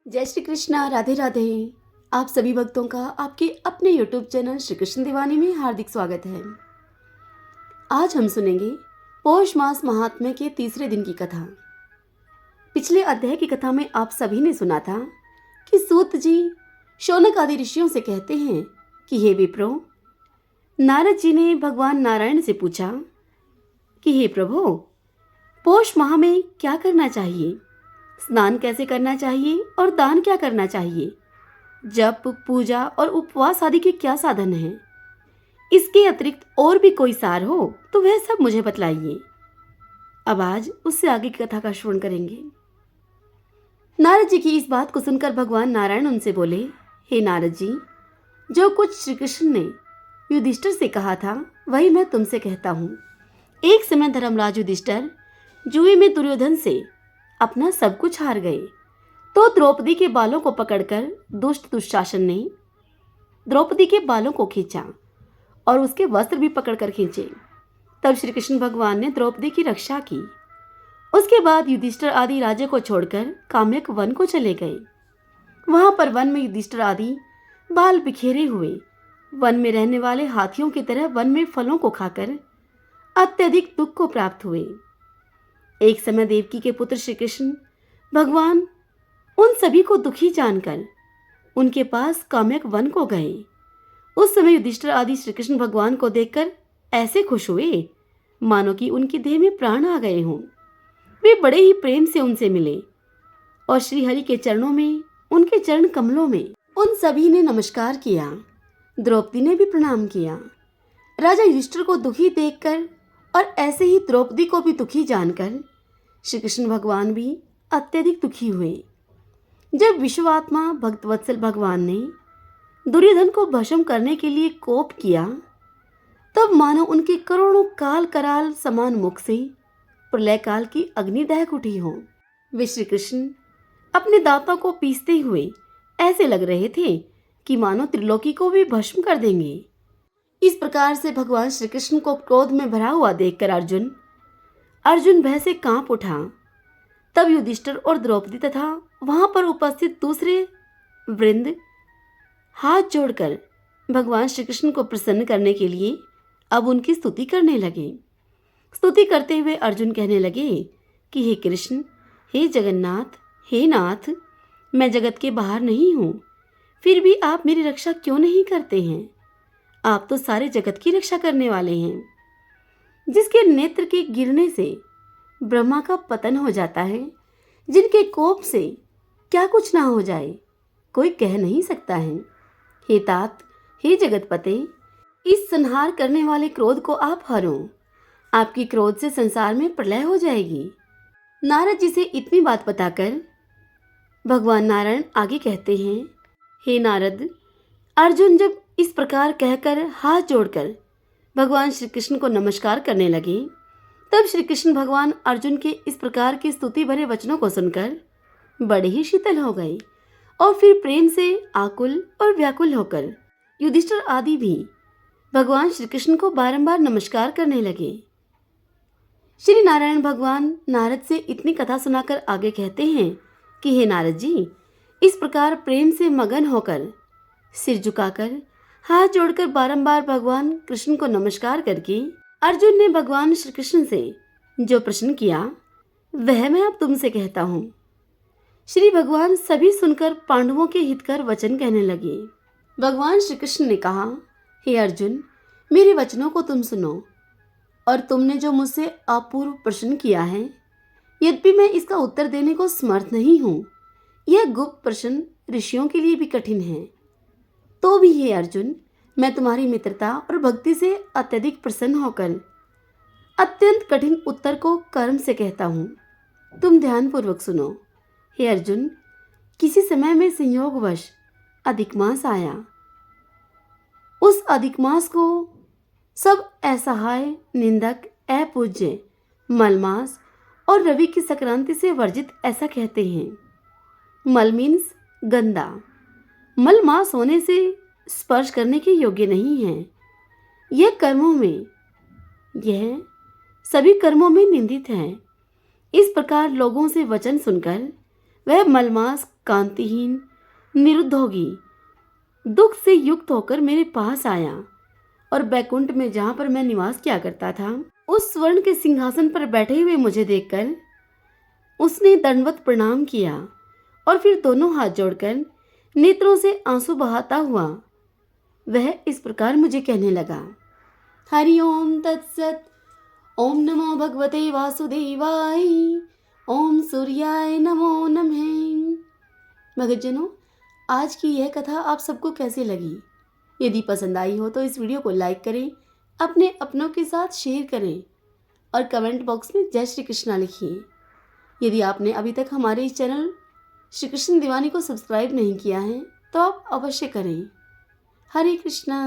जय श्री कृष्णा, राधे राधे। आप सभी भक्तों का आपके अपने YouTube चैनल श्री कृष्ण दीवानी में हार्दिक स्वागत है। आज हम सुनेंगे पौष मास महात्म्य के तीसरे दिन की कथा। पिछले अध्याय की कथा में आप सभी ने सुना था कि सूत जी शौनक आदि ऋषियों से कहते हैं कि हे विप्रो, नारद जी ने भगवान नारायण से पूछा कि हे प्रभु, पौष माह में क्या करना चाहिए, स्नान कैसे करना चाहिए और दान क्या करना चाहिए, जप, पूजा और उपवास आदि के क्या साधन हैं। इसके अतिरिक्त और भी कोई सार हो तो वह सब मुझे बतलाइए। अब आज उससे आगे की कथा का श्रवण करेंगे। नारद जी की इस बात को सुनकर भगवान नारायण उनसे बोले, हे नारद जी, जो कुछ श्री कृष्ण ने युधिष्ठिर से कहा था वही मैं तुमसे कहता हूँ। एक समय धर्मराज युधिष्ठिर जुए में दुर्योधन से अपना सब कुछ हार गए, तो द्रौपदी के बालों को पकड़कर दुष्ट दुशासन ने द्रौपदी के बालों को खींचा और उसके वस्त्र भी पकड़कर खींचे। तब श्री कृष्ण भगवान ने द्रौपदी की रक्षा की। उसके बाद युधिष्ठिर आदि राज्य को छोड़कर काम्यक वन को चले गए। वहां पर वन में युधिष्ठिर आदि बाल बिखेरे हुए वन में रहने वाले हाथियों की तरह वन में फलों को खाकर अत्यधिक दुख को प्राप्त हुए। एक समय देवकी के पुत्र श्री कृष्ण भगवान उन सभी को दुखी जानकर उनके पास काम्यक वन को गए। उस समय युधिष्ठिर आदि श्री कृष्ण भगवान को देखकर ऐसे खुश हुए मानो कि उनकी देह में प्राण आ गए हों। वे बड़े ही प्रेम से उनसे मिले और श्री हरि के चरणों में, उनके चरण कमलों में उन सभी ने नमस्कार किया। द्रौपदी ने भी प्रणाम किया। राजा युधिष्ठिर को दुखी देखकर और ऐसे ही द्रौपदी को भी दुखी जानकर श्री कृष्ण भगवान भी अत्यधिक दुखी हुए। जब विश्वात्मा भक्तवत्सल भगवान ने दुर्योधन को भस्म करने के लिए कोप किया, तब मानो उनके करोड़ों काल कराल समान मुख से प्रलय काल की अग्नि दहक उठी हो। वे श्री कृष्ण अपने दांतों को पीसते हुए ऐसे लग रहे थे कि मानो त्रिलोकी को भी भस्म कर देंगे। इस प्रकार से भगवान श्री कृष्ण को क्रोध में भरा हुआ देखकर अर्जुन भय से कांप उठा। तब युधिष्ठिर और द्रौपदी तथा वहां पर उपस्थित दूसरे वृंद हाथ जोड़कर भगवान श्री कृष्ण को प्रसन्न करने के लिए अब उनकी स्तुति करने लगे। स्तुति करते हुए अर्जुन कहने लगे कि हे कृष्ण, हे जगन्नाथ, हे नाथ, मैं जगत के बाहर नहीं हूँ, फिर भी आप मेरी रक्षा क्यों नहीं करते हैं? आप तो सारे जगत की रक्षा करने वाले हैं। जिसके नेत्र के गिरने से ब्रह्मा का पतन हो जाता है, जिनके कोप से क्या कुछ ना हो जाए, कोई कह नहीं सकता है। हे तात, हे जगतपते, इस संहार करने वाले क्रोध को आप हरो। आपकी क्रोध से संसार में प्रलय हो जाएगी। नारद जी से इतनी बात बताकर भगवान नारायण आगे कहते हैं, हे नारद, अर्जुन जब इस प्रकार कहकर हाथ जोड़कर भगवान श्री कृष्ण को नमस्कार करने लगे, तब श्री कृष्ण भगवान अर्जुन के इस प्रकार की स्तुति भरे वचनों को सुनकर बड़े ही शीतल हो गए और फिर प्रेम से आकुल और व्याकुल होकर युधिष्ठिर आदि भी भगवान श्री कृष्ण को बारंबार नमस्कार करने लगे। श्री नारायण भगवान नारद से इतनी कथा सुनाकर आगे कहते हैं कि हे नारद जी, इस प्रकार प्रेम से मगन होकर सिर झुकाकर हाथ जोड़कर बारंबार भगवान कृष्ण को नमस्कार करके अर्जुन ने भगवान श्री कृष्ण से जो प्रश्न किया वह मैं अब तुमसे कहता हूँ। श्री भगवान सभी सुनकर पांडवों के हितकर वचन कहने लगे। भगवान श्री कृष्ण ने कहा, हे अर्जुन, मेरे वचनों को तुम सुनो और तुमने जो मुझसे अपूर्व प्रश्न किया है, यद्यपि मैं इसका उत्तर देने को समर्थ नहीं हूँ, यह गुप्त प्रश्न ऋषियों के लिए भी कठिन है, तो भी हे अर्जुन, मैं तुम्हारी मित्रता और भक्ति से अत्यधिक प्रसन्न होकर अत्यंत कठिन उत्तर को कर्म से कहता हूँ। तुम ध्यानपूर्वक सुनो। हे अर्जुन, किसी समय में संयोगवश अधिक मास आया। उस अधिक मास को सब असहाय, निंदक, अपूज्य, मलमास और रवि की संक्रांति से वर्जित ऐसा कहते हैं। मल मीन्स गंदा। मलमास होने से स्पर्श करने के योग्य नहीं है। यह सभी कर्मों में निंदित है। इस प्रकार लोगों से वचन सुनकर वह मलमास कांतिहीन निरुद्ध होगी दुख से युक्त होकर मेरे पास आया और बैकुंठ में जहां पर मैं निवास किया करता था उस स्वर्ण के सिंहासन पर बैठे हुए मुझे देखकर उसने दंडवत प्रणाम किया और फिर दोनों हाथ जोड़कर नेत्रों से आंसू बहाता हुआ वह इस प्रकार मुझे कहने लगा। हरि ओम तत्सत। ओम नमो भगवते वासुदेवाय। ओम सूर्याय नमो नमः। भक्तजनों, आज की यह कथा आप सबको कैसी लगी? यदि पसंद आई हो तो इस वीडियो को लाइक करें, अपने अपनों के साथ शेयर करें और कमेंट बॉक्स में जय श्री कृष्णा लिखिए। यदि आपने अभी तक हमारे इस चैनल श्री कृष्ण दीवानी को सब्सक्राइब नहीं किया है तो आप अवश्य करें। हरे कृष्णा।